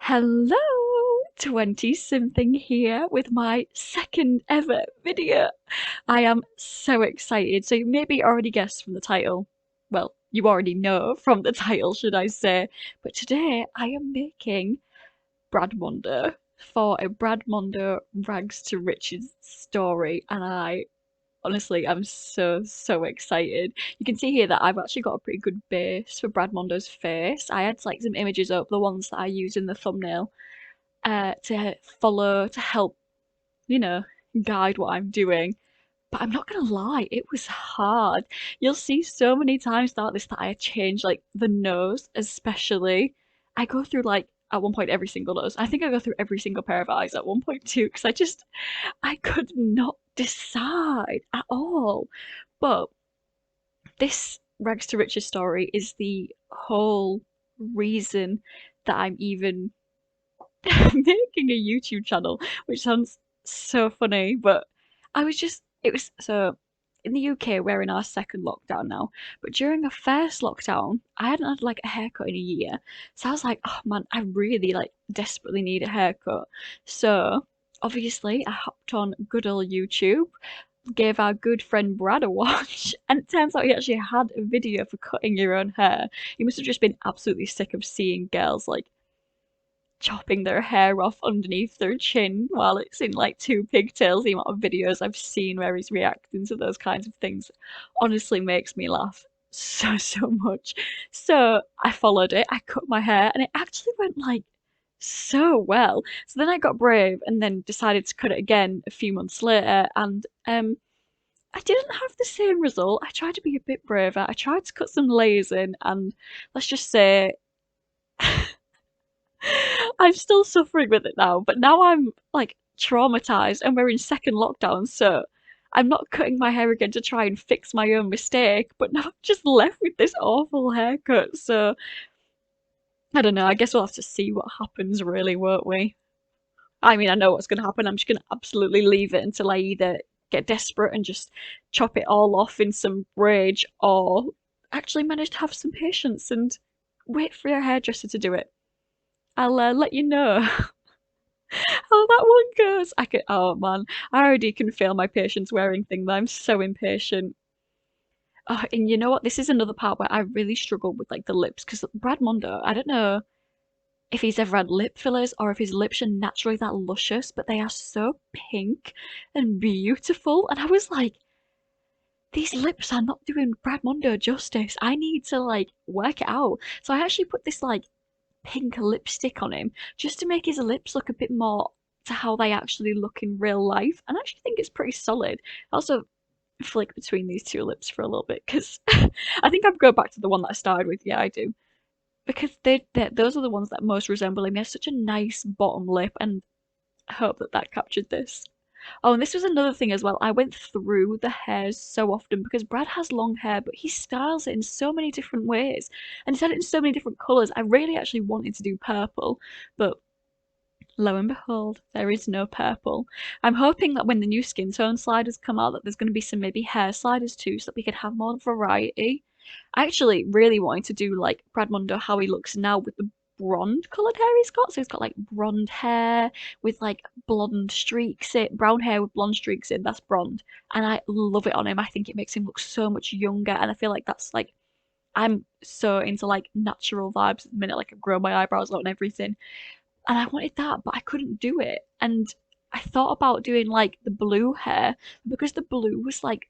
Hello, 20-something here with my second ever video. I am so excited. So you maybe already guessed from the title. Well, you already know from the title, should I say. But today I am making Brad Mondo for a Brad Mondo rags to riches story. And I honestly, I'm so excited. You can see here that I've actually got a pretty good base for Brad Mondo's face. I had like some images up, the ones that I use in the thumbnail to follow, to help, you know, guide what I'm doing. But I'm not gonna lie, it was hard. You'll see so many times throughout this that I change like the nose, especially. I go through like at one point every single nose. I think I go through every single pair of eyes at one point too, because I could not decide at all. But this rags to riches story is the whole reason that I'm even making a YouTube channel, which sounds so funny, but it was so in the UK, we're in our second lockdown now, but during the first lockdown, I hadn't had like a haircut in a year. So I was like, oh man, I really like desperately need a haircut. So obviously, I hopped on good old YouTube, gave our good friend Brad a watch, and it turns out he actually had a video for cutting your own hair. He must have just been absolutely sick of seeing girls like chopping their hair off underneath their chin while it's in like two pigtails. The amount of videos I've seen where he's reacting to those kinds of things honestly makes me laugh so much. So I followed it, I cut my hair, and it actually went like so well. So then I got brave and then decided to cut it again a few months later, and I didn't have the same result. I tried to be a bit braver. I tried to cut some layers in, and let's just say I'm still suffering with it now, but now I'm like traumatized and we're in second lockdown, so I'm not cutting my hair again to try and fix my own mistake, but now I'm just left with this awful haircut. So I don't know, I guess we'll have to see what happens really, won't we? I mean, I know what's gonna happen. I'm just gonna absolutely leave it until I either get desperate and just chop it all off in some rage or actually manage to have some patience and wait for a hairdresser to do it. I'll let you know. Oh, that one goes. I could. Oh man, I already can feel my patience wearing thing. I'm so impatient. Oh, and you know what? This is another part where I really struggle with like the lips because Brad Mondo. I don't know if he's ever had lip fillers or if his lips are naturally that luscious, but they are so pink and beautiful. And I was like, these lips are not doing Brad Mondo justice. I need to like work it out. So I actually put this like pink lipstick on him just to make his lips look a bit more to how they actually look in real life. And I actually think it's pretty solid. I also flick between these two lips for a little bit because I think I'd go back to the one that I started with. Yeah, I do. Because those are the ones that most resemble him. He has such a nice bottom lip, and I hope that that captured this. Oh, and this was another thing as well. I went through the hairs so often because Brad has long hair, but he styles it in so many different ways. And he's had it in so many different colours. I really actually wanted to do purple, but lo and behold, there is no purple. I'm hoping that when the new skin tone sliders come out, that there's going to be some maybe hair sliders too, so that we could have more variety. I actually really wanted to do like Brad Mondo how he looks now with the blonde coloured hair he's got. So he's got like blonde hair with like blonde streaks in, brown hair with blonde streaks in. That's blonde, and I love it on him. I think it makes him look so much younger, and I feel like that's like I'm so into like natural vibes at the minute. Like I've grown my eyebrows out and everything, and I wanted that, but I couldn't do it. And I thought about doing like the blue hair because the blue was like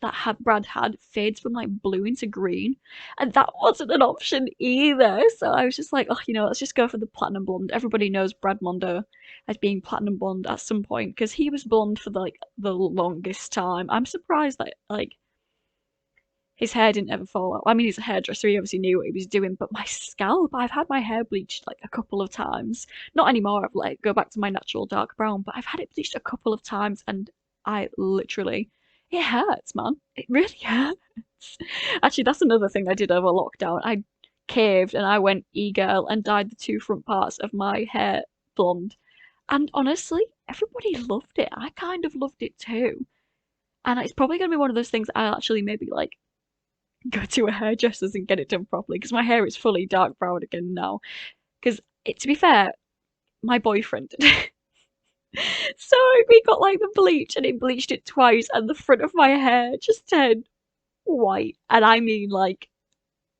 that had Brad had fades from like blue into green, and that wasn't an option either. So I was just like, oh, let's just go for the platinum blonde. Everybody knows Brad Mondo as being platinum blonde at some point because he was blonde for the longest time. I'm surprised that like his hair didn't ever fall out. I mean, he's a hairdresser, he obviously knew what he was doing, but my scalp, I've had my hair bleached like a couple of times. Not anymore, I've let it go back to my natural dark brown, but I've had it bleached a couple of times and I literally, it hurts, man. It really hurts. Actually, that's another thing I did over lockdown. I caved and I went e-girl and dyed the two front parts of my hair blonde. And honestly, everybody loved it. I kind of loved it too. And it's probably going to be one of those things I'll actually maybe like go to a hairdresser's and get it done properly because my hair is fully dark brown again now. Because to be fair, my boyfriend did. So we got like the bleach and he bleached it twice and the front of my hair just turned white. And I mean like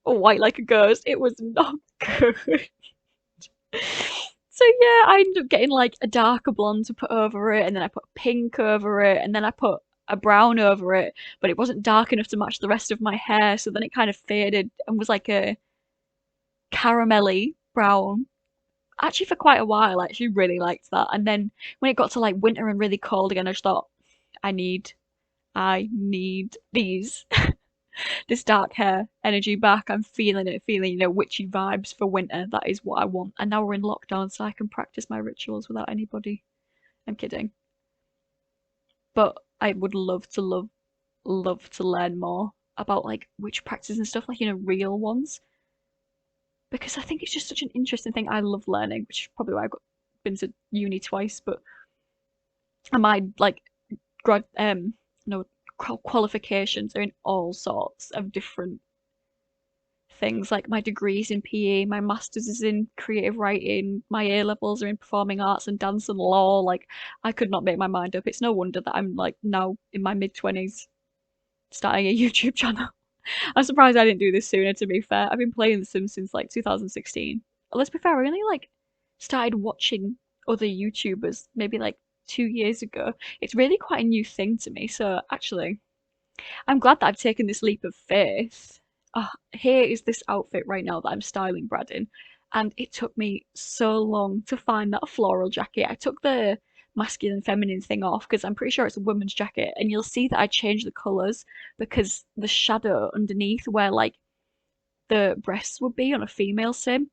white like a ghost. It was not good. So yeah, I ended up getting like a darker blonde to put over it, and then I put pink over it, and then I put a brown over it, but it wasn't dark enough to match the rest of my hair, so then it kind of faded and was like a caramelly brown. Actually, for quite a while, I actually really liked that. And then when it got to like winter and really cold again, I just thought, I need, I need these this dark hair energy back. I'm feeling it, feeling, witchy vibes for winter. That is what I want. And now we're in lockdown, so I can practice my rituals without anybody. I'm kidding. But I would love to learn more about like witch practices and stuff, like, real ones. Because I think it's just such an interesting thing. I love learning, which is probably why I've been to uni twice, but my like grad no qualifications are in all sorts of different things. Like my degrees in PE, my masters is in creative writing, my A levels are in performing arts and dance and law. Like I could not make my mind up. It's no wonder that I'm like now in my mid-20s starting a YouTube channel. I'm surprised I didn't do this sooner, to be fair. I've been playing The Sims since like 2016. Let's be fair, I only like started watching other YouTubers maybe like 2 years ago. It's really quite a new thing to me. So actually, I'm glad that I've taken this leap of faith. Here is this outfit right now that I'm styling Brad in. And it took me so long to find that floral jacket. I took the masculine feminine thing off because I'm pretty sure it's a woman's jacket. And you'll see that I changed the colours because the shadow underneath where like the breasts would be on a female sim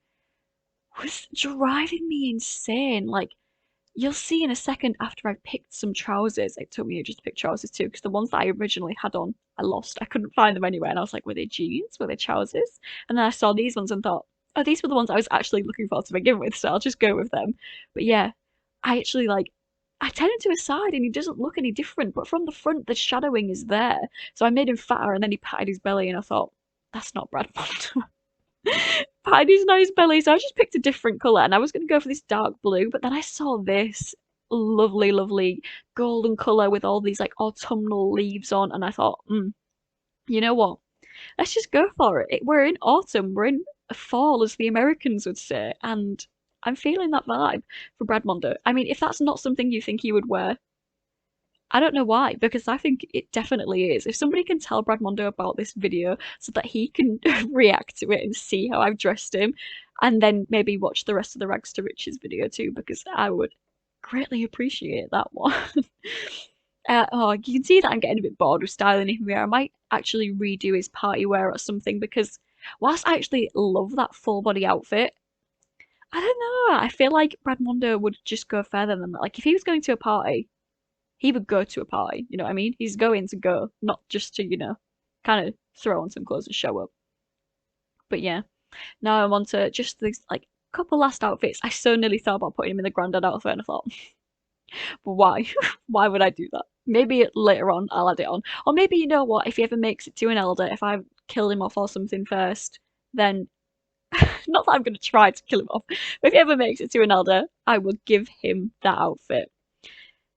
was driving me insane. Like you'll see in a second after I picked some trousers. It took me ages to pick trousers too, because the ones that I originally had on, I lost. I couldn't find them anywhere. And I was like, were they jeans? Were they trousers? And then I saw these ones and thought, oh, these were the ones I was actually looking for to begin with, so I'll just go with them. But yeah, I actually like, I turned him to his side and he doesn't look any different, but from the front, the shadowing is there. So I made him fatter and then he patted his belly and I thought, that's not Brad Mondo. Patted his nice belly, so I just picked a different colour and I was going to go for this dark blue, but then I saw this lovely, lovely golden colour with all these like autumnal leaves on, and I thought, you know what? Let's just go for it. We're in autumn, we're in fall, as the Americans would say, and I'm feeling that vibe for Brad Mondo. I mean, if that's not something you think he would wear, I don't know why, because I think it definitely is. If somebody can tell Brad Mondo about this video so that he can react to it and see how I've dressed him, and then maybe watch the rest of the Rags to Riches video too, because I would greatly appreciate that one. Oh, you can see that I'm getting a bit bored with styling him here. I might actually redo his party wear or something, because whilst I actually love that full body outfit, I don't know, I feel like Brad Mondo would just go further than that. Like if he was going to a party, he would go to a party, you know what I mean? He's going to go, not just to, kind of throw on some clothes and show up. But yeah, now I'm on to just these like couple last outfits. I so nearly thought about putting him in the granddad outfit and I thought, but why? Why would I do that? Maybe later on I'll add it on. Or maybe, you know what, if he ever makes it to an elder, if I kill him off or something first, then not that I'm going to try to kill him off, but if he ever makes it to an elder, I will give him that outfit.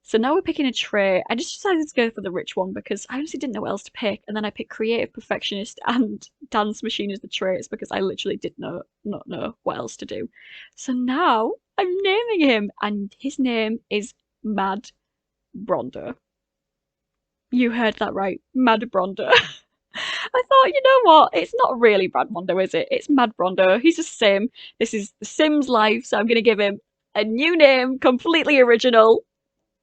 So now we're picking a trait. I just decided to go for the rich one because I honestly didn't know what else to pick. And then I picked creative perfectionist and dance machine as the traits because I literally did not know what else to do. So now I'm naming him, and his name is Mad Brondo. You heard that right, Mad Brondo. I thought, you know what? It's not really Brad Mondo, is it? It's Mad Brondo. He's a sim. This is the Sim's life, so I'm going to give him a new name, completely original.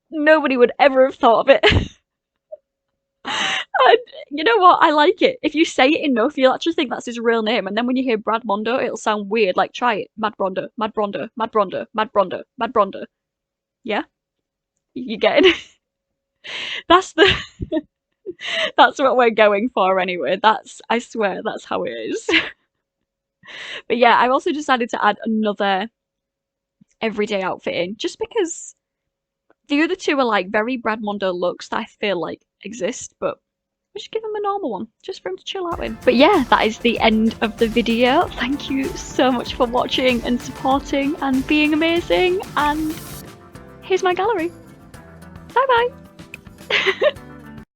Nobody would ever have thought of it. And you know what? I like it. If you say it enough, you'll actually think that's his real name. And then when you hear Brad Mondo, it'll sound weird. Like, try it. Mad Brondo, Mad Brondo, Mad Brondo, Mad Brondo, Mad Brondo. Yeah? You get it? That's the... that's what we're going for anyway. I swear, that's how it is. But yeah, I've also decided to add another everyday outfit in, just because the other two are like very Brad Mondo looks that I feel like exist, but just give him a normal one, just for him to chill out in. But yeah, that is the end of the video. Thank you so much for watching and supporting and being amazing, and here's my gallery. Bye bye.